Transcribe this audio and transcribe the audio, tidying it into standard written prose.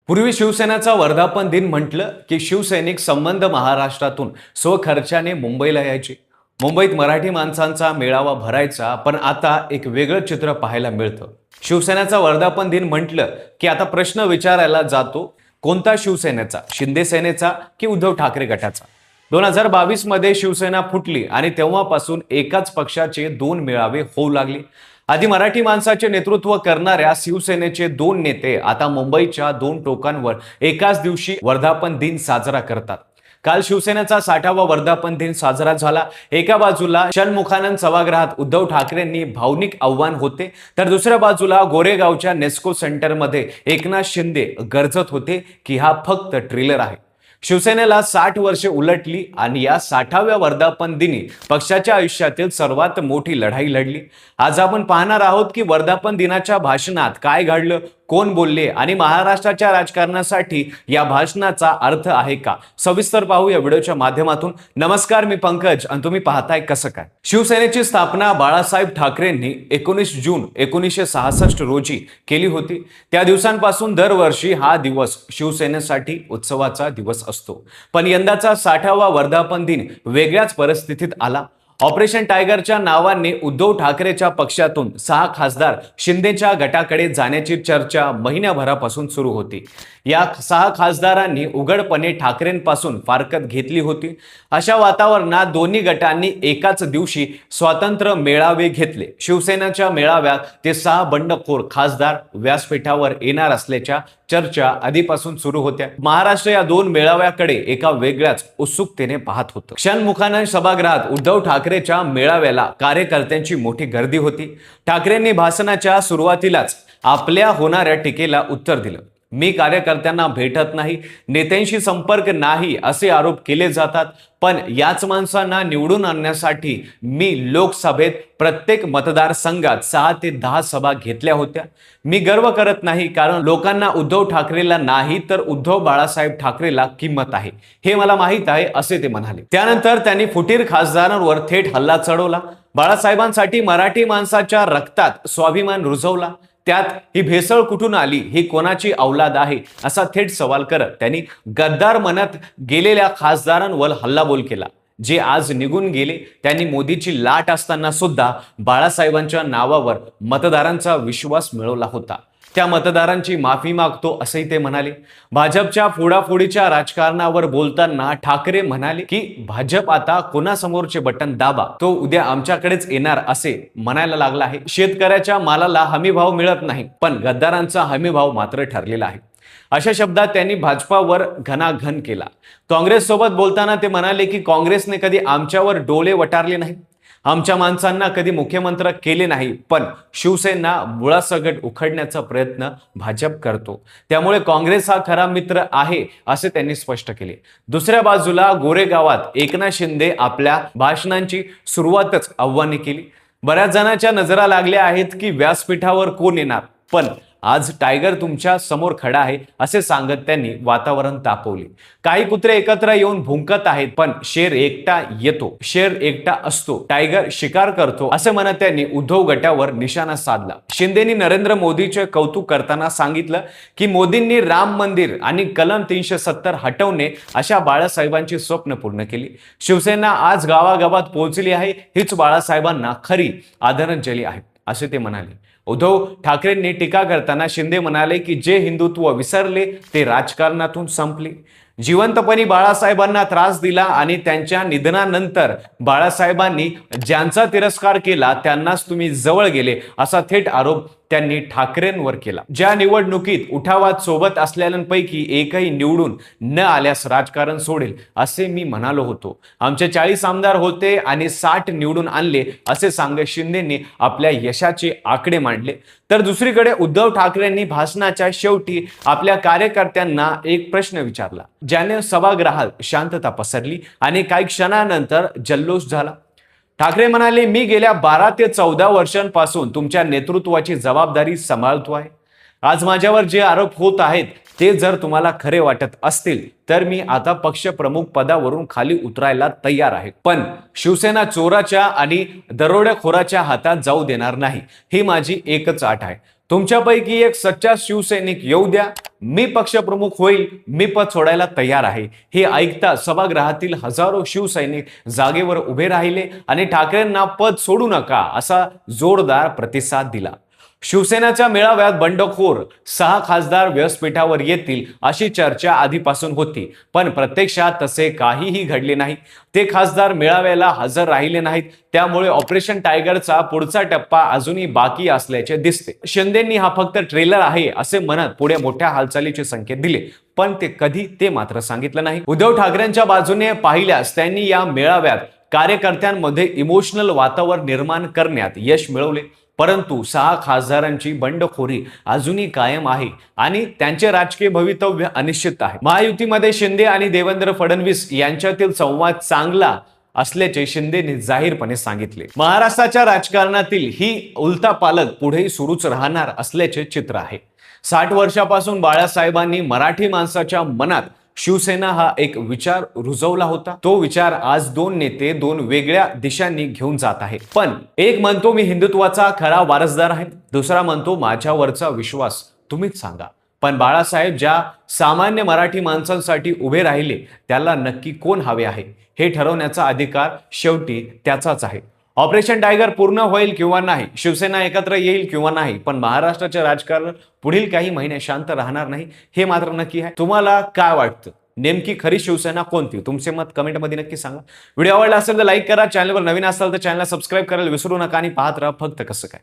पूर्वी शिवसेनेचा वर्धापन दिन म्हटलं की शिवसैनिक संबंध महाराष्ट्रातून स्वखर्चाने मुंबईला यायचे. मुंबईत मराठी माणसांचा मेळावा भरायचा. पण आता एक वेगळं चित्र पाहायला मिळतं. शिवसेनेचा वर्धापन दिन म्हटलं की आता प्रश्न विचारायला जातो, कोणता शिवसेनेचा? शिंदे सेनेचा की उद्धव ठाकरे गटाचा? 2022 मध्ये शिवसेना फुटली आणि तेव्हापासून एकाच पक्षाचे दोन मेळावे होऊ लागले. आधी मराठी माणसाचे नेतृत्व करणाऱ्या शिवसेनेचे दोन नेते आता मुंबईच्या दोन टोकांवर एकाच दिवशी वर्धापन दिन साजरा करतात. काल शिवसेनेचा 60वा वर्धापन दिन साजरा झाला. एका बाजूला षण्मुखानंद सभागृहात उद्धव ठाकरेंनी भावनिक आव्हान होते, तर दुसऱ्या बाजूला गोरेगावच्या नेस्को सेंटरमध्ये एकनाथ शिंदे गरजत होते की हा फक्त ट्रेलर आहे. शिवसेनेला 60 वर्षे उलटली आणि या 60व्या वर्धापन दिनी पक्षाच्या आयुष्यातील सर्वात मोठी लढाई लढली. आज आपण पाहणार आहोत की वर्धापन दिनाच्या भाषणात काय घडलं, कोण बोलले आणि महाराष्ट्राच्या राजकारणासाठी या भाषणाचा अर्थ आहे का, सविस्तर पाहू या व्हिडिओच्या माध्यमातून. नमस्कार, मी पंकज आणि तुम्ही पाहताय कसं काय. शिवसेनेची स्थापना बाळासाहेब ठाकरेंनी 19 जून 1966 रोजी केली होती. त्या दिवसांपासून दरवर्षी हा दिवस शिवसेनेसाठी उत्सवाचा दिवस असतो. पण यंदाचा 60वा वर्धापन दिन वेगळ्याच परिस्थितीत आला. ऑपरेशन टायगरच्या नावाने उद्धव ठाकरेच्या पक्षातून 6 खासदार शिंदेच्या गटाकडे जाण्याची चर्चा महिन्याभरापासून सुरू होती. या 6 खासदारांनी उघडपणे ठाकरेंपासून फारकत घेतली होती. अशा वातावरणात दोन्ही गटांनी एकाच दिवशी स्वतंत्र मेळावे घेतले. शिवसेनेच्या मेळाव्यात ते 6 बंडखोर खासदार व्यासपीठावर येणार असल्याच्या चर्चा आधीपासून सुरू होत्या. महाराष्ट्र या दोन मेळाव्याकडे एका वेगळ्याच उत्सुकतेने पाहत होतं. षण्मुखानंद सभागृहात उद्धव ठाकरेच्या मेळाव्याला कार्यकर्त्यांची मोठी गर्दी होती. ठाकरेंनी भाषणाच्या सुरुवातीलाच आपल्या होणाऱ्या टीकेला उत्तर दिलं. मी कार्यकर्त्यांना भेटत नाही, नेत्यांशी संपर्क नाही असे आरोप केले जातात. पण याच माणसांना निवडून आणण्यासाठी मी लोकसभेत प्रत्येक मतदारसंघात 6 ते 10 सभा घेतल्या होत्या. मी गर्व करत नाही, कारण लोकांना उद्धव ठाकरेला नाही तर उद्धव बाळासाहेब ठाकरेला किंमत आहे हे मला माहित आहे, असे ते म्हणाले. त्यानंतर त्यांनी फुटीर खासदारांवर थेट हल्ला चढवला. बाळासाहेबांसाठी मराठी माणसाच्या रक्तात स्वाभिमान रुजवला. त्यात ही भेसळ कुठून आली, ही कोणाची औलाद आहे असा थेट सवाल करत त्यांनी गद्दार म्हणत गेलेल्या खासदारांवर हल्लाबोल केला. जे आज निघून गेले त्यांनी मोदीची लाट असताना सुद्धा बाळासाहेबांच्या नावावर मतदारांचा विश्वास मिळवला होता. त्या मतदारांची माफी मागतो असेही ते म्हणाले. भाजपच्या फोडाफोडीच्या राजकारणावर बोलताना ठाकरे म्हणाले की भाजप आता कोणासमोरचे बटन दाबा, तो उद्या आमच्याकडेच येणार असे म्हणायला लागला आहे. शेतकऱ्याच्या मालाला हमीभाव मिळत नाही, पण गद्दारांचा हमीभाव मात्र ठरलेला आहे. अशा शब्दात त्यांनी भाजपावर घणाघण केला. काँग्रेस सोबत बोलताना ते म्हणाले की काँग्रेसने कधी आमच्यावर डोळे वटारले नाही, आमच्या माणसांना कधी मुख्यमंत्री केले नाही, पण शिवसेना मुळासकट उखडण्याचा प्रयत्न भाजप करतो, त्यामुळे काँग्रेस हा खरा मित्र आहे असे त्यांनी स्पष्ट केले. दुसऱ्या बाजूला गोरेगावात एकनाथ शिंदे आपल्या भाषणांची सुरुवातच आव्हाने केली. बऱ्याच जणांच्या नजरा लागल्या आहेत की व्यासपीठावर कोण येणार, पण आज टायगर तुमच्या समोर खडा आहे असे सांगत त्यांनी वातावरण तापवले. काही कुत्रे एकत्र येऊन भुंकत आहेत, पण शेर एकटा येतो, शेर एकटा असतो, टायगर शिकार करतो असे म्हणत त्यांनी उद्धव गटावर निशाणा साधला. शिंदेनी नरेंद्र मोदीचे कौतुक करताना सांगितलं की मोदींनी राम मंदिर आणि कलम 370 हटवणे अशा बाळासाहेबांची स्वप्न पूर्ण केली. शिवसेना आज गावागावात पोहोचली आहे, हीच बाळासाहेबांना खरी आदरांजली आहे असे ते म्हणाले. उद्धव ठाकरेंनी टीका करताना शिंदे म्हणाले की जे हिंदुत्व विसरले ते राजकारणातून संपले. जिवंतपणी बाळासाहेबांना त्रास दिला आणि त्यांच्या निधनानंतर बाळासाहेबांनी ज्यांचा तिरस्कार केला त्यांनाच तुम्ही जवळ गेले असा थेट आरोप त्यांनी ठाकरेंवर केला. ज्या निवडणुकीत उठावात सोबत असलेल्यांपैकी एकही निवडून न आल्यास राजकारण सोडेल असे मी म्हणालो होतो. आमचे 40 आमदार होते आणि 60 निवडून आणले असे सांगत शिंदेंनी आपल्या यशाचे आकडे मांडले. तर दुसरीकडे उद्धव ठाकरेंनी भाषणाच्या शेवटी आपल्या कार्यकर्त्यांना एक प्रश्न विचारला, ज्याने सभागृहात शांतता पसरली आणि काही क्षणानंतर जल्लोष झाला. ठाकरे म्हणाले, मी गेल्या 12 ते 14 वर्षांपासून तुमच्या नेतृत्वाची जबाबदारी सांभाळतो आहे. आज माझ्यावर जे आरोप होत आहेत ते जर तुम्हाला खरे वाटत असतील तर मी आता पक्षप्रमुख पदावरून खाली उतरायला तयार आहे, पण शिवसेना चोराच्या आणि दरोडेखोराच्या हातात जाऊ देणार नाही, ही माझी एकच अट आहे. तुमच्यापैकी एक सच्चा शिवसैनिक येऊ द्या, मी पक्षप्रमुख होईल, मी पद सोडायला तयार आहे. हे ऐकता सभागृहातील हजारो शिवसैनिक जागेवर उभे राहिले आणि ठाकरेंना पद सोडू नका असा जोरदार प्रतिसाद दिला. शिवसेनेच्या मेळाव्यात बंडखोर 6 खासदार व्यासपीठावर येतील अशी चर्चा आधीपासून होती, पण प्रत्यक्षात तसे काहीही घडले नाही. ते खासदार मेळाव्याला हजर राहिले नाहीत, त्यामुळे ऑपरेशन टायगरचा पुढचा टप्पा अजूनही बाकी असल्याचे दिसते. शिंदेंनी हा फक्त ट्रेलर आहे असे म्हणत पुढे मोठ्या हालचालीचे संकेत दिले, पण ते कधी ते मात्र सांगितलं नाही. उद्धव ठाकरेंच्या बाजूने पाहिल्यास त्यांनी या मेळाव्यात कार्यकर्त्यांमध्ये इमोशनल वातावरण निर्माण करण्यात यश मिळवले, परंतु 6 खासदारांची बंडखोरी अजूनही कायम आहे आणि त्यांचे राजकीय भवितव्य अनिश्चित आहे. महायुतीमध्ये शिंदे आणि देवेंद्र फडणवीस यांच्यातील संवाद चांगला असल्याचे शिंदेने जाहीरपणे सांगितले. महाराष्ट्राच्या राजकारणातील ही उलथापालथ पुढेही सुरूच राहणार असल्याचे चित्र आहे. 60 वर्षापासून बाळासाहेबांनी मराठी माणसाच्या मनात शिवसेना हा एक विचार रुजवला होता. तो विचार आज 2 नेते 2 वेगळ्या दिशांनी घेऊन जात आहेत. पण एक म्हणतो मी हिंदुत्वाचा खरा वारसदार आहे, दुसरा म्हणतो माझ्यावरचा विश्वास तुम्हीच सांगा. पण बाळासाहेब ज्या सामान्य मराठी माणसांसाठी उभे राहिले त्याला नक्की कोण हवे आहे हे ठरवण्याचा अधिकार शेवटी त्याचाच आहे. ऑपरेशन टायगर पूर्ण होईल किंवा नाही, शिवसेना एकत्र येईल किंवा नाही, पण महाराष्ट्राचे राजकारण पुढील काही महिने शांत राहणार नाही हे मात्र नक्की आहे. तुम्हाला काय वाटतं, नेमकी खरी शिवसेना कोणती? तुमचे मत कमेंटमध्ये नक्की सांगा. व्हिडिओ आवडला असेल तर लाईक करा, चॅनलवर नवीन असाल तर चॅनलला सबस्क्राईब करायला विसरू नका आणि पाहत राहा फक्त कसं काय.